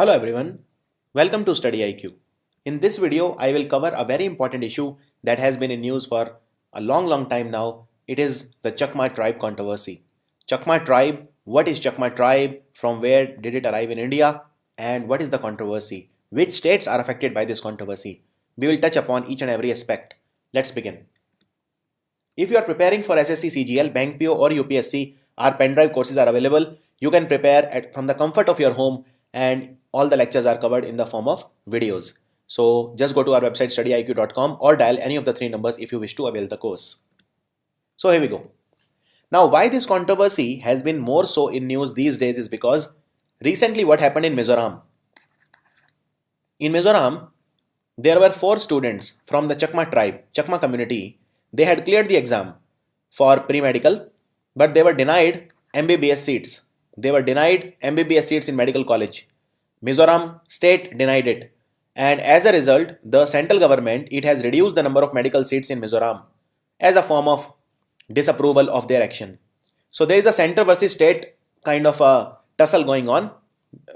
Hello everyone, welcome to Study IQ. In this video, I will cover a very important issue that has been in news for a long time now. It is the Chakma tribe controversy. Chakma tribe, what is Chakma tribe? From where did it arrive in India? And what is the controversy? Which states are affected by this controversy? We will touch upon each and every aspect. Let's begin. If you are preparing for SSC CGL, Bank PO or UPSC, our pendrive courses are available. You can prepare from the comfort of your home and all the lectures are covered in the form of videos. So just go to our website studyiq.com or dial any of the three numbers if you wish to avail the course. So here we go. Now why this controversy has been more so in news these days is because recently what happened in Mizoram. In Mizoram, there were 4 students from the Chakma tribe, Chakma community. They had cleared the exam for pre-medical, but they were denied MBBS seats. They were denied MBBS seats in medical college. Mizoram state denied it. And as a result, the central government, it has reduced the number of medical seats in Mizoram as a form of disapproval of their action. So there is a center versus state kind of a tussle going on,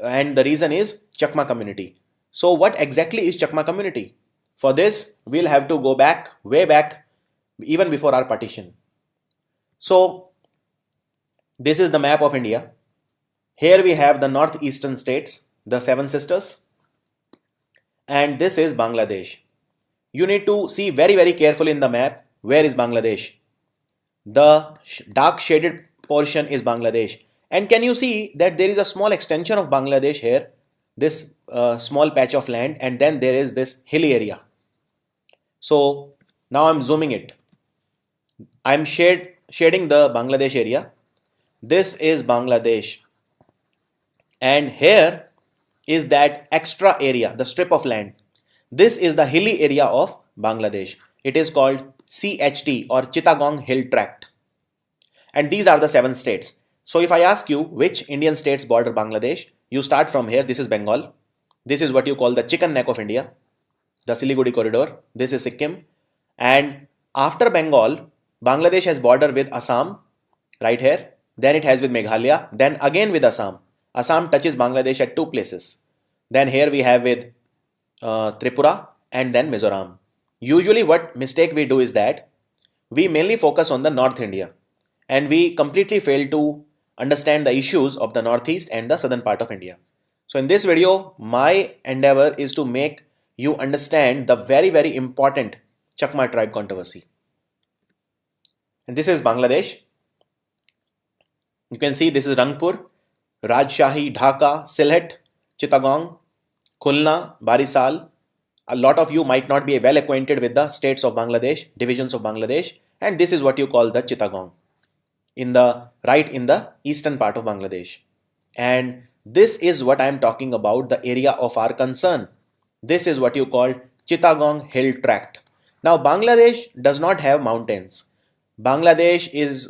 and the reason is Chakma community. So what exactly is Chakma community? For this, we'll have to go back, way back, even before our partition. So this is the map of India. Here we have the northeastern states, the 7 sisters, and this is Bangladesh. You need to see very carefully in the map where is Bangladesh. The dark shaded portion is Bangladesh, and can you see that there is a small extension of Bangladesh here, this small patch of land, and then there is this hilly area. So now I'm zooming it. I'm shading the Bangladesh area. This is Bangladesh, and here is that extra area, the strip of land. This is the hilly area of Bangladesh. It is called CHT or Chittagong Hill Tract. And these are the 7 states. So if I ask you which Indian states border Bangladesh, you start from here. This is Bengal. This is what you call the chicken neck of India, the Siliguri corridor. This is Sikkim. And after Bengal, Bangladesh has border with Assam right here. Then it has with Meghalaya. Then again with Assam. Assam touches Bangladesh at 2 places. Then here we have with Tripura and then Mizoram. Usually what mistake we do is that we mainly focus on the North India and we completely fail to understand the issues of the northeast and the southern part of India. So in this video, my endeavor is to make you understand the very important Chakma tribe controversy. And this is Bangladesh. You can see this is Rangpur, Rajshahi, Dhaka, Sylhet, Chittagong, Khulna, Barisal. A lot of you might not be well acquainted with the states of Bangladesh, divisions of Bangladesh, and this is what you call the Chittagong in the eastern part of Bangladesh. And this is what I am talking about, the area of our concern. This is what you call Chittagong Hill Tract. Now Bangladesh does not have mountains. Bangladesh is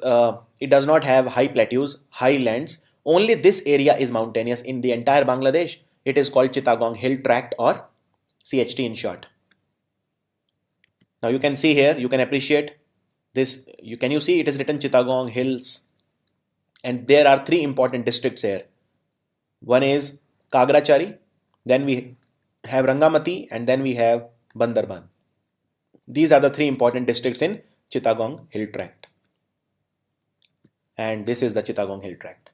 it does not have high plateaus, highlands. Only this area is mountainous in the entire Bangladesh. It is called Chittagong Hill Tract or CHT in short. Now you can see here, you can appreciate this. Can you see it is written Chittagong Hills, and there are 3 important districts here. One is Kagrachari, then we have Rangamati, and then we have Bandarban. These are the 3 important districts in Chittagong Hill Tract. And this is the Chittagong Hill Tract.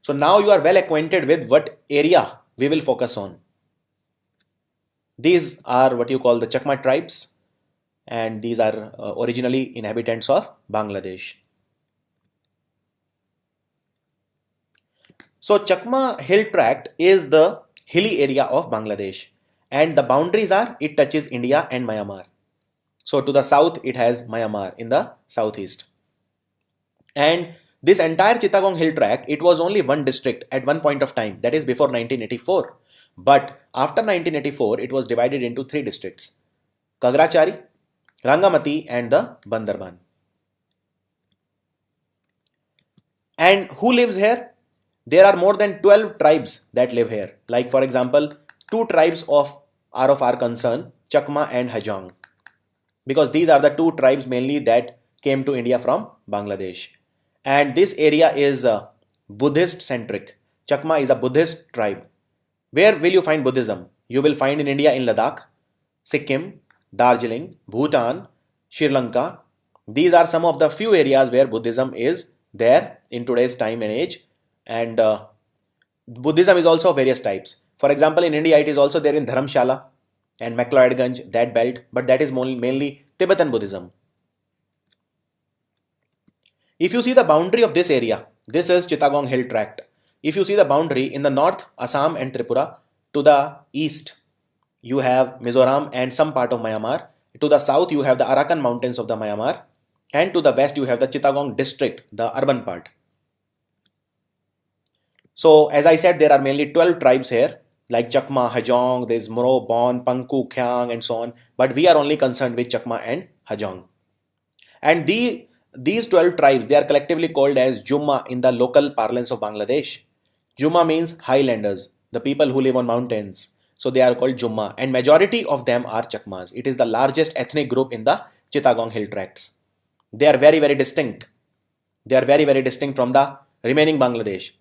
So now you are well acquainted with what area we will focus on. These are what you call the Chakma tribes, and these are originally inhabitants of Bangladesh. So Chakma Hill Tract is the hilly area of Bangladesh, and the boundaries are, it touches India and Myanmar. So to the south it has Myanmar in the southeast. And this entire Chittagong Hill Tract, it was only one district at one point of time, that is before 1984. But after 1984, it was divided into 3 districts: Kagrachari, Rangamati and the Bandarban. And who lives here? There are more than 12 tribes that live here. Like for example, 2 tribes are of our concern, Chakma and Hajong. Because these are the 2 tribes mainly that came to India from Bangladesh. And this area is Buddhist centric. Chakma is a Buddhist tribe. Where will you find Buddhism? You will find in India in Ladakh, Sikkim, Darjeeling, Bhutan, Sri Lanka. These are some of the few areas where Buddhism is there in today's time and age. And Buddhism is also of various types. For example, in India, it is also there in Dharamshala and McLeodganj, that belt, but that is mainly Tibetan Buddhism. If you see the boundary of this area, this is Chittagong Hill Tract. If you see the boundary in the north, Assam and Tripura, to the east, you have Mizoram and some part of Myanmar. To the south, you have the Arakan Mountains of the Myanmar. And to the west, you have the Chittagong district, the urban part. So, as I said, there are mainly 12 tribes here, like Chakma, Hajong, there's Moro, Bon, Pangku, Khyang, and so on. But we are only concerned with Chakma and Hajong. And these 12 tribes, they are collectively called as Jumma in the local parlance of Bangladesh. Jumma means highlanders, the people who live on mountains. So they are called Jumma, and majority of them are Chakmas. It is the largest ethnic group in the Chittagong Hill Tracts. They are very, very distinct. They are very, very distinct from the remaining Bangladesh.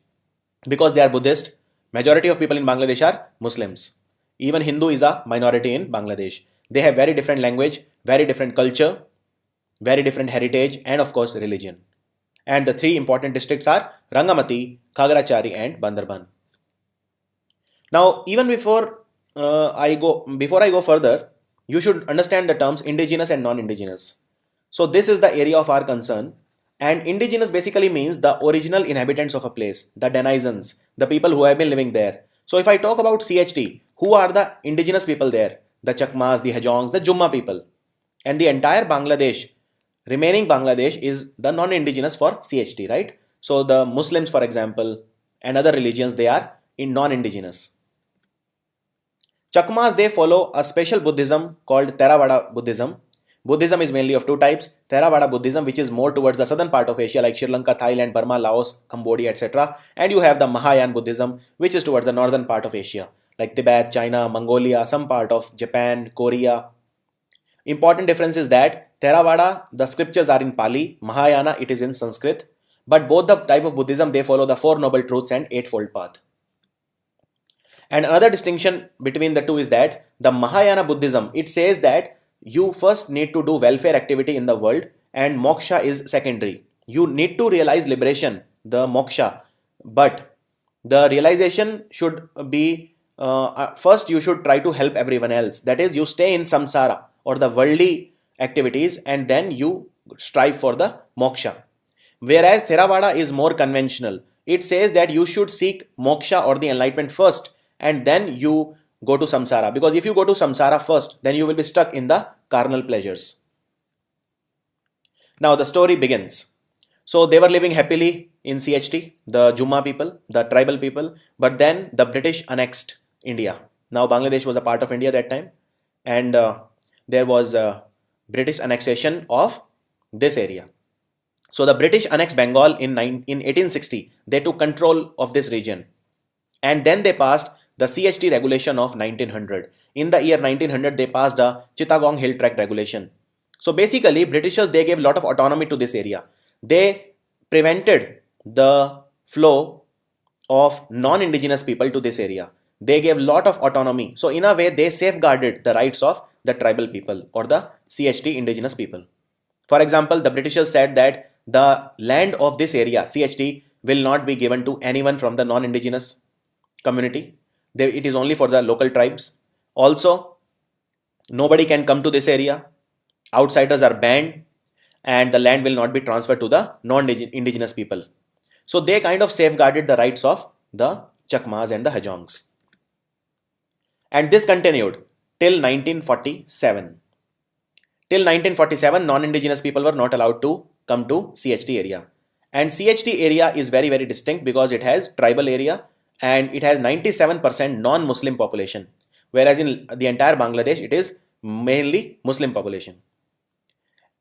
Because they are Buddhist, majority of people in Bangladesh are Muslims. Even Hindu is a minority in Bangladesh. They have very different language, very different culture, very different heritage, and of course religion. And the three important districts are Rangamati, Khagrachari, and Bandarban. Now, even before I go further, you should understand the terms indigenous and non-indigenous. So this is the area of our concern. And indigenous basically means the original inhabitants of a place, the denizens, the people who have been living there. So if I talk about CHT, who are the indigenous people there? The Chakmas, the Hajongs, the Jumma people. And the entire Bangladesh, remaining Bangladesh is the non-indigenous for CHT, right? So the Muslims, for example, and other religions, they are in non-indigenous. Chakmas, they follow a special Buddhism called Theravada Buddhism. Buddhism is mainly of two types. Theravada Buddhism, which is more towards the southern part of Asia like Sri Lanka, Thailand, Burma, Laos, Cambodia, etc. And you have the Mahayana Buddhism, which is towards the northern part of Asia like Tibet, China, Mongolia, some part of Japan, Korea. Important difference is that Theravada, the scriptures are in Pali, Mahayana, it is in Sanskrit. But both the type of Buddhism, they follow the Four Noble Truths and Eightfold Path. And another distinction between the two is that the Mahayana Buddhism, it says that you first need to do welfare activity in the world and moksha is secondary. You need to realize liberation, the moksha, but the realization should be first you should try to help everyone else. That is, you stay in samsara or the worldly activities and then you strive for the moksha. Whereas Theravada is more conventional. It says that you should seek moksha or the enlightenment first and then you go to samsara. Because if you go to samsara first, then you will be stuck in the carnal pleasures. Now the story begins. So they were living happily in CHT, the Jumma people, the tribal people, but then the British annexed India. Now Bangladesh was a part of India that time, and there was a British annexation of this area. So the British annexed Bengal in 1860. They took control of this region, and then they passed the CHT regulation of 1900. In the year 1900, they passed the Chittagong Hill Tract regulation. So basically, Britishers, they gave a lot of autonomy to this area. They prevented the flow of non-indigenous people to this area. They gave a lot of autonomy. So in a way, they safeguarded the rights of the tribal people or the CHT indigenous people. For example, the Britishers said that the land of this area, CHT, will not be given to anyone from the non-indigenous community. It is only for the local tribes. Also, nobody can come to this area. Outsiders are banned and the land will not be transferred to the non-indigenous people. So they kind of safeguarded the rights of the Chakmas and the Hajongs. And this continued till 1947. Till 1947, non-indigenous people were not allowed to come to CHT area. And CHT area is very, very distinct because it has tribal area and it has 97% non-Muslim population. Whereas in the entire Bangladesh, it is mainly Muslim population.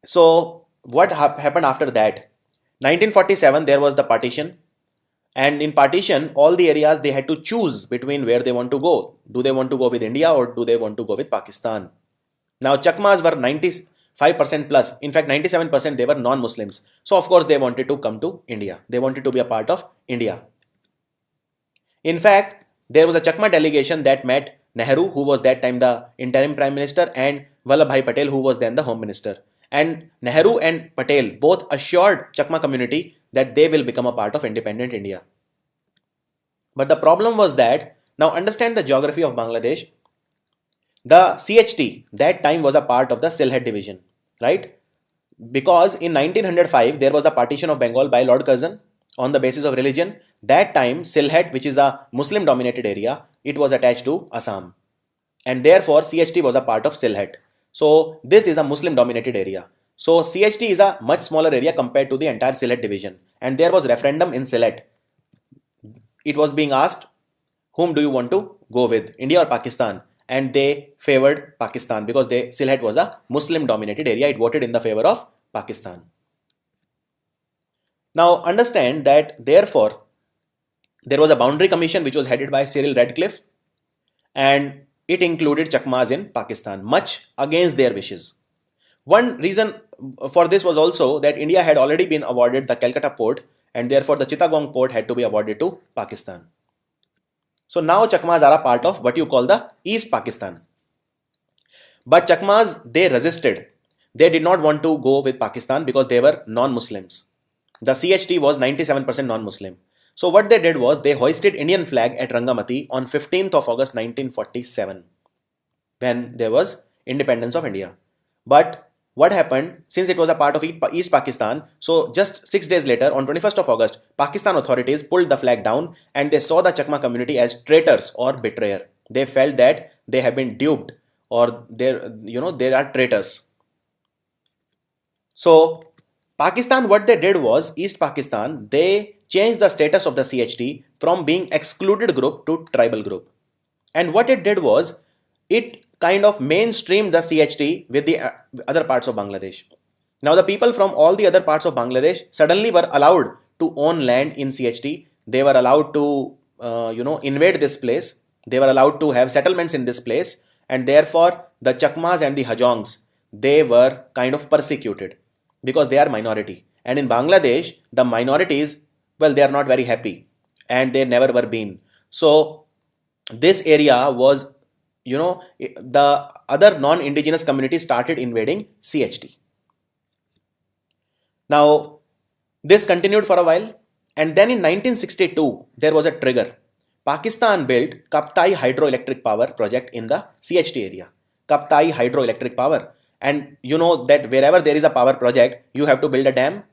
So what happened after that? 1947, there was the partition. And in partition, all the areas, they had to choose between where they want to go. Do they want to go with India or do they want to go with Pakistan? Now, Chakmas were 95% plus. In fact, 97% they were non-Muslims. So, of course, they wanted to come to India. They wanted to be a part of India. In fact, there was a Chakma delegation that met Nehru, who was that time the interim prime minister, and Vallabhbhai Patel, who was then the home minister. And Nehru and Patel both assured Chakma community that they will become a part of independent India. But the problem was that, now understand the geography of Bangladesh. The CHT that time was a part of the Sylhet division, right? Because in 1905 there was a partition of Bengal by Lord Curzon on the basis of religion. That time Sylhet, which is a Muslim dominated area, it was attached to Assam, and therefore CHT was a part of Sylhet. So this is a Muslim dominated area. So CHT is a much smaller area compared to the entire Sylhet division, and there was referendum in Sylhet. It was being asked, whom do you want to go with, India or Pakistan? And they favored Pakistan because Sylhet was a Muslim dominated area. It voted in the favor of Pakistan. Now understand that therefore there was a boundary commission which was headed by Cyril Radcliffe, and it included Chakmas in Pakistan, much against their wishes. One reason for this was also that India had already been awarded the Calcutta port, and therefore the Chittagong port had to be awarded to Pakistan. So now Chakmas are a part of what you call the East Pakistan. But Chakmas, they resisted. They did not want to go with Pakistan because they were non-Muslims. The CHT was 97% non-Muslim. So what they did was they hoisted Indian flag at Rangamati on 15th of August 1947 when there was independence of India. But what happened, since it was a part of East Pakistan, so just 6 days later on 21st of August, Pakistan authorities pulled the flag down and they saw the Chakma community as traitors or betrayer. They felt that they have been duped or they are traitors. So Pakistan, what they did was, East Pakistan, they changed the status of the CHT from being excluded group to tribal group. And what it did was, it kind of mainstreamed the CHT with the other parts of Bangladesh. Now the people from all the other parts of Bangladesh suddenly were allowed to own land in CHT. They were allowed to invade this place. They were allowed to have settlements in this place, and therefore the Chakmas and the Hajongs, they were kind of persecuted because they are minority. And in Bangladesh, the minorities, well, they are not very happy and they never were been. So this area was, the other non-indigenous communities started invading CHT. Now, this continued for a while, and then in 1962, there was a trigger. Pakistan built Kaptai hydroelectric power project in the CHT area. Kaptai hydroelectric power. And you know that wherever there is a power project, you have to build a dam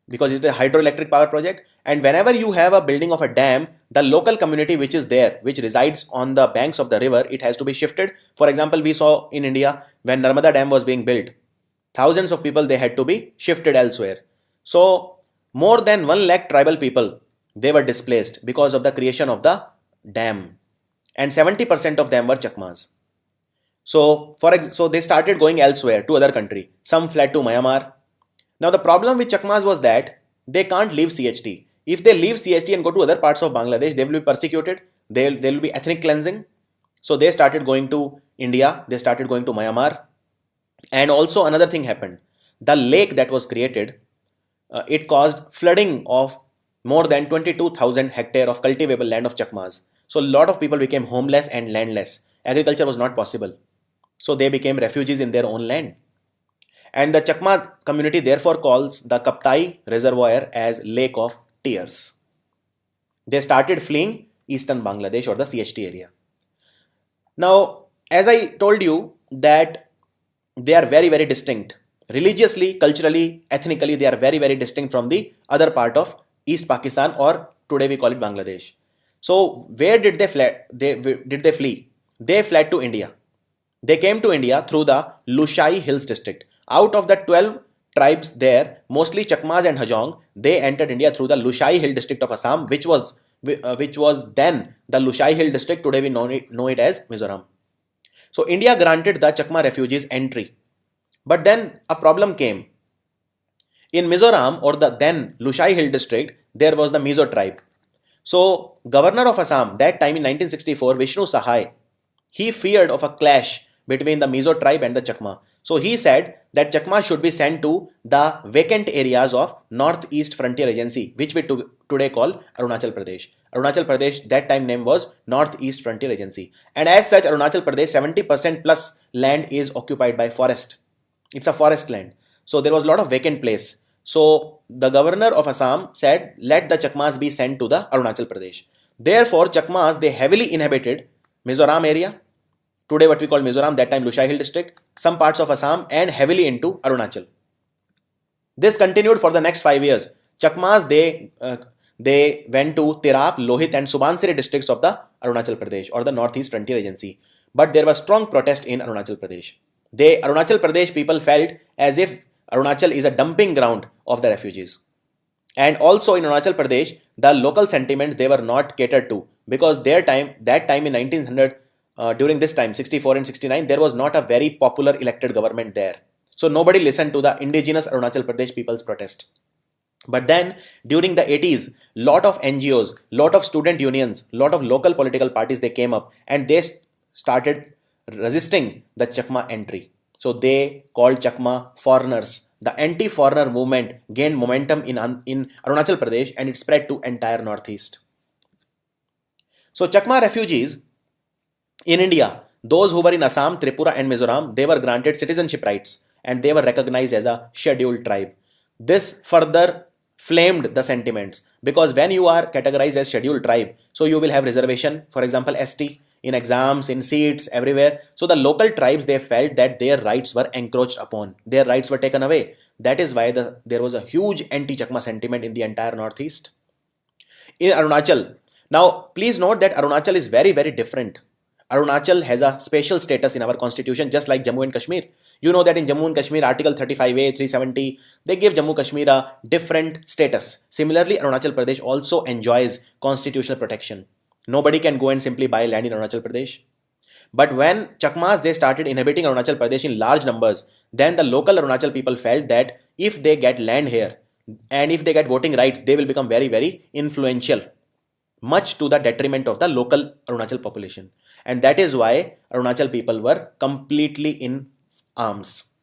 because it's a hydroelectric power project. And whenever you have a building of a dam, the local community which is there, which resides on the banks of the river, it has to be shifted. For example, we saw in India when Narmada Dam was being built, thousands of people, they had to be shifted elsewhere. So more than 1 lakh tribal people, they were displaced because of the creation of the dam, and 70% of them were Chakmas. So they started going elsewhere to other country. Some fled to Myanmar. Now the problem with Chakmas was that they can't leave CHT. If they leave CHT and go to other parts of Bangladesh, they will be persecuted. There will be ethnic cleansing. So they started going to India. They started going to Myanmar. And also another thing happened. The lake that was created, it caused flooding of more than 22,000 hectares of cultivable land of Chakmas. So a lot of people became homeless and landless. Agriculture was not possible. So they became refugees in their own land. And the Chakma community therefore calls the Kaptai reservoir as Lake of Tears. They started fleeing eastern Bangladesh or the CHT area. Now, as I told you that they are very, very distinct. Religiously, culturally, ethnically, they are very, very distinct from the other part of East Pakistan, or today we call it Bangladesh. So where did they flee? They fled to India. They came to India through the Lushai Hills district. Out of the 12 tribes there, mostly Chakmas and Hajong, they entered India through the Lushai Hill district of Assam, which was then the Lushai Hill district. Today we know it as Mizoram. So India granted the Chakma refugees entry. But then a problem came. In Mizoram, or the then Lushai Hill district, there was the Mizo tribe. So governor of Assam that time in 1964, Vishnu Sahai, he feared of a clash between the Mizo tribe and the Chakma. So he said that Chakmas should be sent to the vacant areas of Northeast Frontier Agency, which we today call Arunachal Pradesh. Arunachal Pradesh, that time name was Northeast Frontier Agency. And as such, Arunachal Pradesh, 70% plus land is occupied by forest. It's a forest land. So there was a lot of vacant place. So the governor of Assam said, let the Chakmas be sent to the Arunachal Pradesh. Therefore, Chakmas, they heavily inhabited Mizoram area, today what we call Mizoram, that time Lushai Hill district, some parts of Assam, and heavily into Arunachal. This continued for the next 5 years. Chakmas, they went to Tirap, Lohit and Subansiri districts of the Arunachal Pradesh or the Northeast Frontier Agency. But there was strong protest in Arunachal Pradesh. Arunachal Pradesh people felt as if Arunachal is a dumping ground of the refugees. And also in Arunachal Pradesh, the local sentiments, they were not catered to, because that time in 1900, during this time, 64 and 69, there was not a very popular elected government there. So nobody listened to the indigenous Arunachal Pradesh people's protest. But then during the 80s, lot of NGOs, lot of student unions, lot of local political parties, they came up and they started resisting the Chakma entry. So they called Chakma foreigners. The anti-foreigner movement gained momentum in Arunachal Pradesh and it spread to entire Northeast. So Chakma refugees in India, those who were in Assam, Tripura and Mizoram, they were granted citizenship rights and they were recognized as a scheduled tribe. This further flamed the sentiments, because when you are categorized as scheduled tribe, so you will have reservation, for example ST, in exams, in seats, everywhere. So the local tribes, they felt that their rights were encroached upon, their rights were taken away. That is why there was a huge anti-Chakma sentiment in the entire Northeast. In Arunachal, now please note that Arunachal is very, very different. Arunachal has a special status in our constitution, just like Jammu and Kashmir. You know that in Jammu and Kashmir, Article 35A, 370, they give Jammu Kashmir a different status. Similarly, Arunachal Pradesh also enjoys constitutional protection. Nobody can go and simply buy land in Arunachal Pradesh. But when Chakmas, they started inhabiting Arunachal Pradesh in large numbers, then the local Arunachal people felt that if they get land here and if they get voting rights, they will become very, very influential, much to the detriment of the local Arunachal population. And that is why Arunachal people were completely in arms.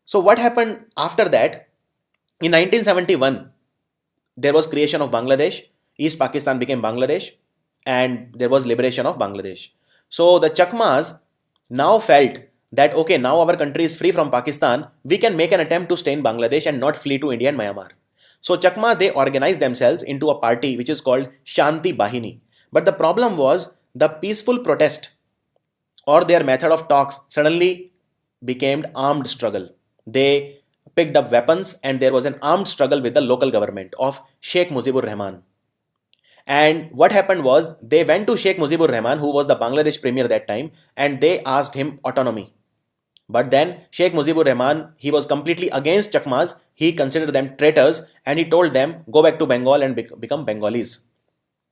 So what happened after that? In 1971, there was creation of Bangladesh. East Pakistan became Bangladesh and there was liberation of Bangladesh. So the Chakmas now felt that, okay, now our country is free from Pakistan, we can make an attempt to stay in Bangladesh and not flee to India and Myanmar. So Chakma, they organized themselves into a party which is called Shanti Bahini. But the problem was the peaceful protest or their method of talks suddenly became armed struggle. They picked up weapons and there was an armed struggle with the local government of Sheikh Mujibur Rahman. And what happened was they went to Sheikh Mujibur Rahman, who was the Bangladesh premier that time, and they asked him autonomy. But then Sheikh Mujibur Rahman, he was completely against Chakmas. He considered them traitors and he told them, go back to Bengal and become Bengalis.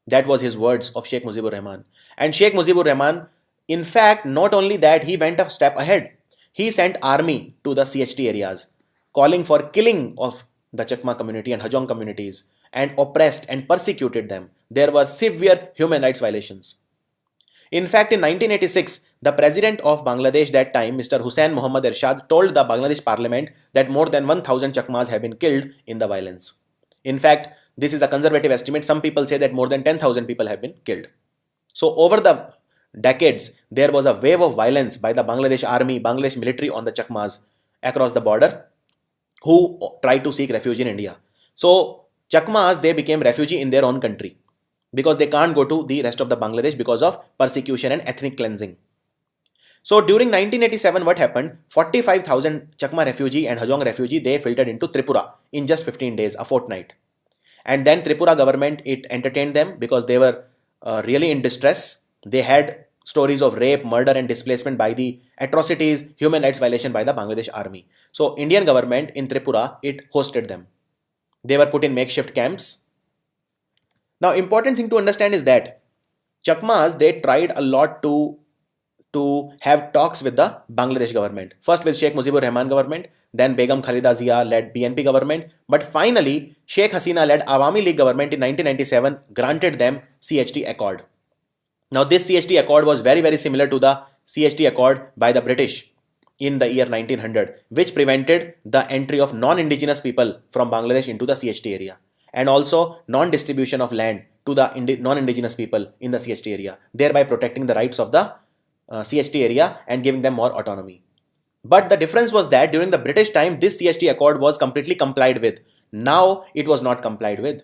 That was his words of Sheikh Mujibur Rahman. And Sheikh Mujibur Rahman, in fact, not only that, he went a step ahead. He sent army to the CHT areas, calling for killing of the Chakma community and Hajong communities, and oppressed and persecuted them. There were severe human rights violations. In fact, in 1986, the president of Bangladesh that time, Mr. Hussain Muhammad Ershad, told the Bangladesh parliament that more than 1,000 Chakmas have been killed in the violence. In fact, this is a conservative estimate. Some people say that more than 10,000 people have been killed. So over the decades, there was a wave of violence by the Bangladesh army, Bangladesh military on the Chakmas across the border who tried to seek refuge in India. So Chakmas, they became refugee in their own country because they can't go to the rest of the Bangladesh because of persecution and ethnic cleansing. So during 1987, what happened? 45,000 Chakma refugee and Hajong refugee, they filtered into Tripura in just 15 days, a fortnight. And then Tripura government, it entertained them because they were really in distress. They had stories of rape, murder and displacement by the atrocities, human rights violation by the Bangladesh army. So Indian government in Tripura, it hosted them. They were put in makeshift camps. Now, important thing to understand is that Chakmas, they tried a lot to have talks with the Bangladesh government. First with Sheikh Mujibur Rahman government, then Begum Khalida Zia led BNP government. But finally, Sheikh Hasina led Awami League government in 1997 granted them CHT Accord. Now, this CHT Accord was very, very similar to the CHT Accord by the British in the year 1900, which prevented the entry of non-indigenous people from Bangladesh into the CHT area, and also non-distribution of land to the non-indigenous people in the CHT area, thereby protecting the rights of the CHT area and giving them more autonomy. But the difference was that during the British time, this CHT accord was completely complied with. Now it was not complied with.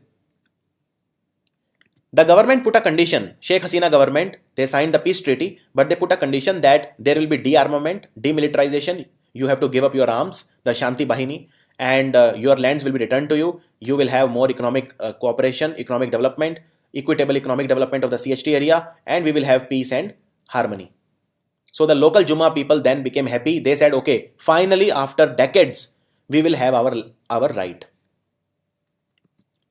The government put a condition, Sheikh Hasina government, they signed the peace treaty, but they put a condition that there will be de-armament, demilitarization, you have to give up your arms, the Shanti Bahini, and your lands will be returned to you. You will have more economic cooperation, economic development, equitable economic development of the CHT area, and we will have peace and harmony. So the local Jumma people then became happy. They said, okay, finally after decades, we will have our right.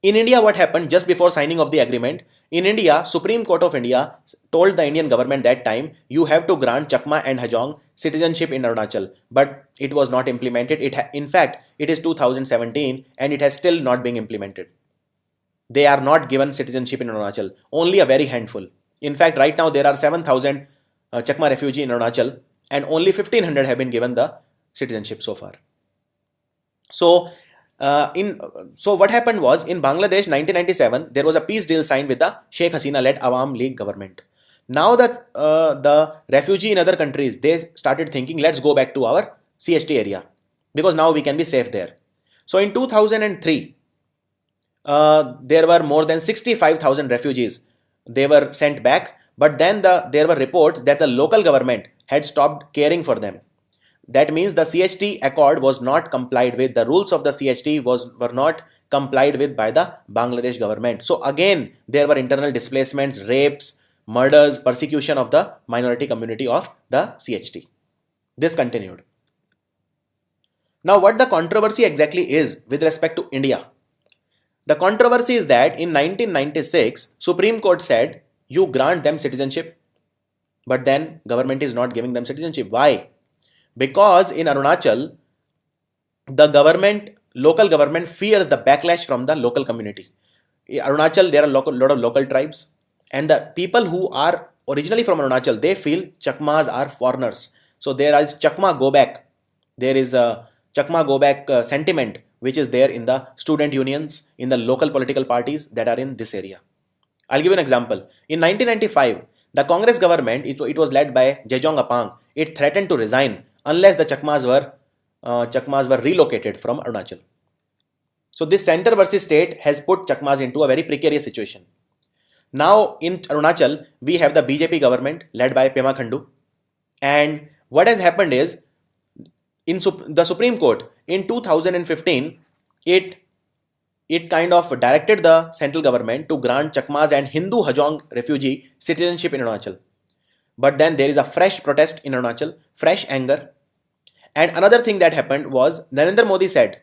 In India, what happened just before signing of the agreement? In India, Supreme Court of India told the Indian government that time, you have to grant Chakma and Hajong citizenship in Arunachal, but it was not implemented. In fact, it is 2017 and it has still not been implemented. They are not given citizenship in Arunachal, only a very handful. In fact, right now there are 7,000 Chakma refugees in Arunachal and only 1,500 have been given the citizenship so far. So what happened was in Bangladesh 1997 there was a peace deal signed with the Sheikh Hasina led Awam League government. Now that the refugee in other countries, they started thinking, let's go back to our CHT area because now we can be safe there. So in 2003 there were more than 65,000 refugees. They were sent back, but then there were reports that the local government had stopped caring for them. That means the CHT accord was not complied with. The rules of the CHT were not complied with by the Bangladesh government. So again, there were internal displacements, rapes, murders, persecution of the minority community of the CHT. This continued. Now what the controversy exactly is with respect to India? The controversy is that in 1996, Supreme Court said, you grant them citizenship, but then government is not giving them citizenship. Why? Because in Arunachal, the local government fears the backlash from the local community. In Arunachal, there are a lot of local tribes, and the people who are originally from Arunachal, they feel Chakmas are foreigners. So there is Chakma go back. There is a Chakma go back sentiment which is there in the student unions, in the local political parties that are in this area. I'll give you an example. In 1995, the Congress government, it was led by Jejong Apang. It threatened to resign unless the Chakmas were relocated from Arunachal. So this center versus state has put Chakmas into a very precarious situation. Now in Arunachal, we have the BJP government led by Pema Khandu. And what has happened is, in the Supreme Court in 2015, it kind of directed the central government to grant Chakmas and Hindu Hajong refugee citizenship in Arunachal. But then there is a fresh protest in Arunachal, fresh anger. And another thing that happened was Narendra Modi said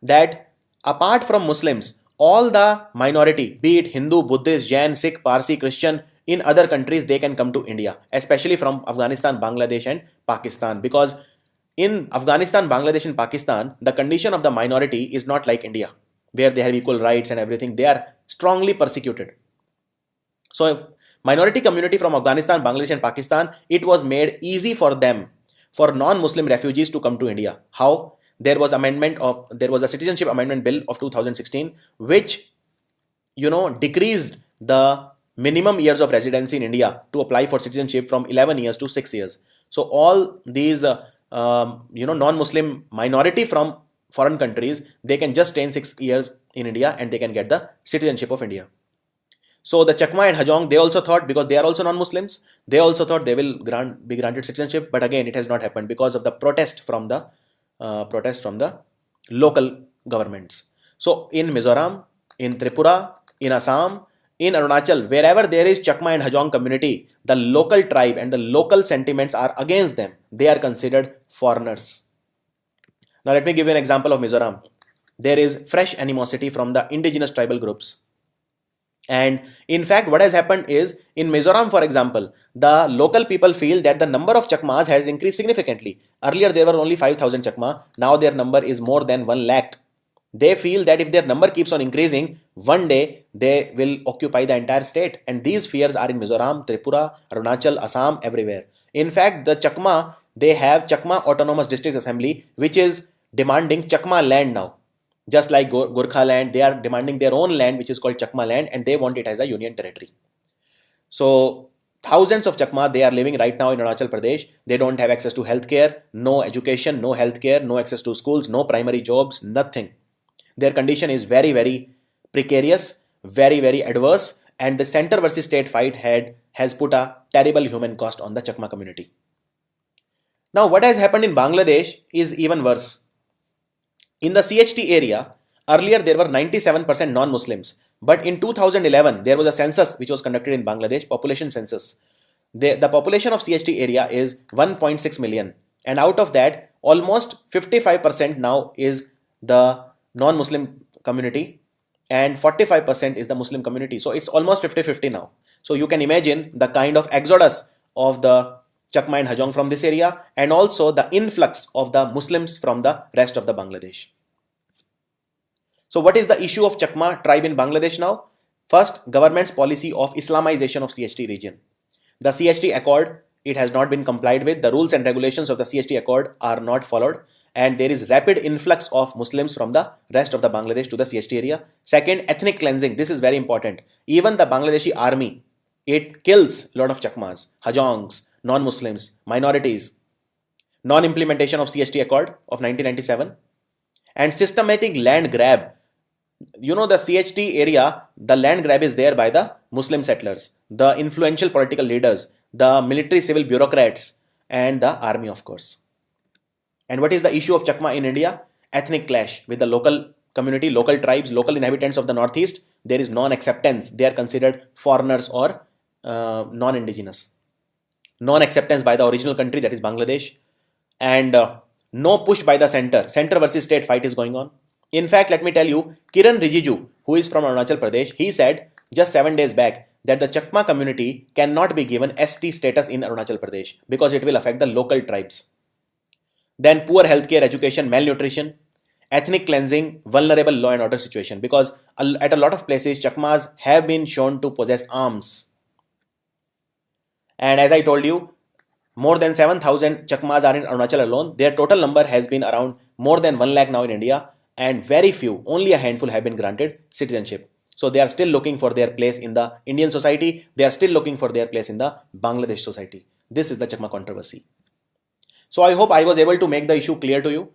that apart from Muslims, all the minority, be it Hindu, Buddhist, Jain, Sikh, Parsi, Christian, in other countries, they can come to India, especially from Afghanistan, Bangladesh and Pakistan. Because in Afghanistan, Bangladesh and Pakistan, the condition of the minority is not like India, where they have equal rights and everything. They are strongly persecuted. So if minority community from Afghanistan, Bangladesh and Pakistan, it was made easy for them, for non-Muslim refugees to come to India. How? There was a citizenship amendment bill of 2016, which, decreased the minimum years of residency in India to apply for citizenship from 11 years to 6 years. So all these, non-Muslim minority from foreign countries, they can just stay in 6 years in India and they can get the citizenship of India. So the Chakma and Hajong, they also thought, because they are also non-Muslims, they also thought they will be granted citizenship. But again, it has not happened because of the protest from the local governments. So in Mizoram, in Tripura, in Assam, in Arunachal, wherever there is Chakma and Hajong community, the local tribe and the local sentiments are against them. They are considered foreigners. Now let me give you an example of Mizoram. There is fresh animosity from the indigenous tribal groups. And in fact, what has happened is, in Mizoram, for example, the local people feel that the number of Chakmas has increased significantly. Earlier, there were only 5,000 Chakma. Now their number is more than 1 lakh. They feel that if their number keeps on increasing, one day they will occupy the entire state. And these fears are in Mizoram, Tripura, Arunachal, Assam, everywhere. In fact, the Chakma, they have Chakma Autonomous District Assembly, which is demanding Chakma land now. Just like Gorkha land, they are demanding their own land, which is called Chakma land, and they want it as a union territory. So thousands of Chakma, they are living right now in Arunachal Pradesh. They don't have access to healthcare, no education, no healthcare, no access to schools, no primary jobs, nothing. Their condition is very, very precarious, very, very adverse, and the center versus state fight has put a terrible human cost on the Chakma community. Now, what has happened in Bangladesh is even worse. In the CHT area, earlier there were 97% non-Muslims, but in 2011 there was a census which was conducted in Bangladesh, population census. The population of CHT area is 1.6 million, and out of that, almost 55% now is the non-Muslim community and 45% is the Muslim community. So it's almost 50-50 now. So you can imagine the kind of exodus of the Chakma and Hajong from this area, and also the influx of the Muslims from the rest of the Bangladesh. So what is the issue of Chakma tribe in Bangladesh now? First, government's policy of Islamization of CHT region. The CHT Accord, it has not been complied with. The rules and regulations of the CHT Accord are not followed, and there is rapid influx of Muslims from the rest of the Bangladesh to the CHT area. Second, ethnic cleansing. This is very important. Even the Bangladeshi army, it kills a lot of Chakmas, Hajongs, non-Muslims, minorities. Non-implementation of CHT Accord of 1997 and systematic land grab. You know, the CHT area, the land grab is there by the Muslim settlers, the influential political leaders, the military civil bureaucrats, and the army, of course. And what is the issue of Chakma in India? Ethnic clash with the local community, local tribes, local inhabitants of the Northeast. There is non-acceptance. They are considered foreigners or non-indigenous. Non-acceptance by the original country, that is Bangladesh. And no push by the center. Center versus state fight is going on. In fact, let me tell you, Kiran Rijiju, who is from Arunachal Pradesh, he said just 7 days back that the Chakma community cannot be given ST status in Arunachal Pradesh because it will affect the local tribes. Then poor healthcare, education, malnutrition, ethnic cleansing, vulnerable law and order situation, because at a lot of places Chakmas have been shown to possess arms. And as I told you, more than 7,000 Chakmas are in Arunachal alone. Their total number has been around more than 1 lakh now in India, and very few, only a handful, have been granted citizenship. So they are still looking for their place in the Indian society. They are still looking for their place in the Bangladesh society. This is the Chakma controversy. So I hope I was able to make the issue clear to you,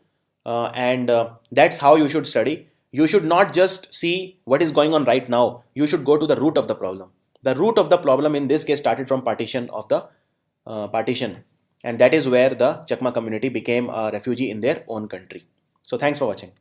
and that's how you should study. You should not just see what is going on right now. You should go to the root of the problem. The root of the problem in this case started from partition of the partition, and that is where the Chakma community became a refugee in their own country. So thanks for watching.